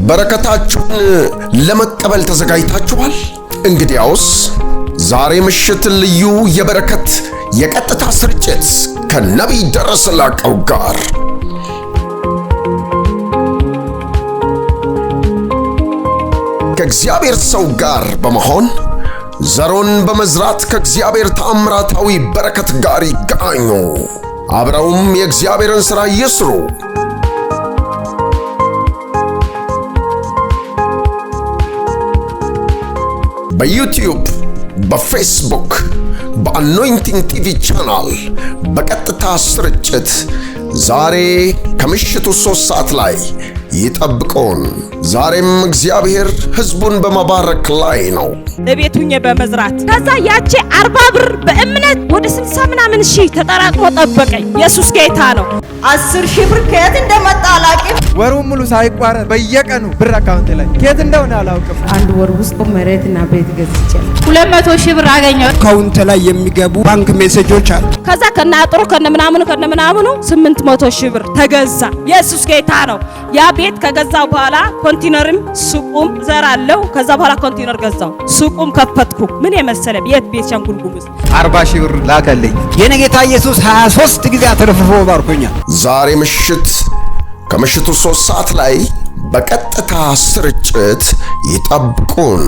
በረከታችሁን ለመቀበል ተዘጋጅታችኋል? እንግዲያውስ ዛሬ ምሽት ልዩ የበረከት የቀጥታ ስርጭት ከነቢይ ደረሰ ላቀው ጋር ከእግዚአብሔር ሰው ጋር በመሆን ዘሮን በመዝራት ከእግዚአብሔር ተአምራታዊ በረከት ጋር ይገናኙ። አብረውም የእግዚአብሔርን ሥራ ይስሩ። በዩቲዩብ፣ በፌስቡክ፣ በአኖይንቲንግ ቲቪ ቻናል በቀጥታ ስርጭት ዛሬ ከምሽቱ 3 ሰዓት ላይ ይጠብቁን። ዛሬም እግዚአብሔር ሕዝቡን በመባረክ ላይ ነው። ለቤቱኝ በመዝራት ከዛ ያቺ 40 ብር በእምነት ወደ 60 ምናምን ሺህ ተጠራቅሞ ጠበቀኝ። ኢየሱስ ጌታ ነው። 10 ሺህ ብር ከየት እንደመጣ አላውቅም። ወሩን ሙሉ ሳይቋረጥ በየቀኑ ብር አካውንት ላይ ከየት እንደሆነ አላውቅም። አንድ ወር ውስጥ መሬትና ቤት ገዝቻለሁ። 200 ሺህ ብር አገኘሁ። አካውንት ላይ የሚገቡ ባንክ ሜሴጆች አሉ። ከዛ ከናጥሩ ከነምናምኑ 800 ሺህ ብር ተገዛ። ኢየሱስ ጌታ ነው። ያ ቤት ከገዛው በኋላ ኮንቲነርም ሱቁም ዘራለው። ከዛ በኋላ ኮንቲነር ገዛው፣ ሱቁም ከፈትኩ። ምን የመሰለ ቤት ሸንጉልጉም 40 ሺህ ብር ላከልኝ። የኔ ጌታ ኢየሱስ 23 ጊዜ አትርፍፎ ባርኮኛል። ዛሬ ምሽት ከምሽቱ 3 ሰዓት ላይ በቀጥታ ስርጭት ይጠብቁን።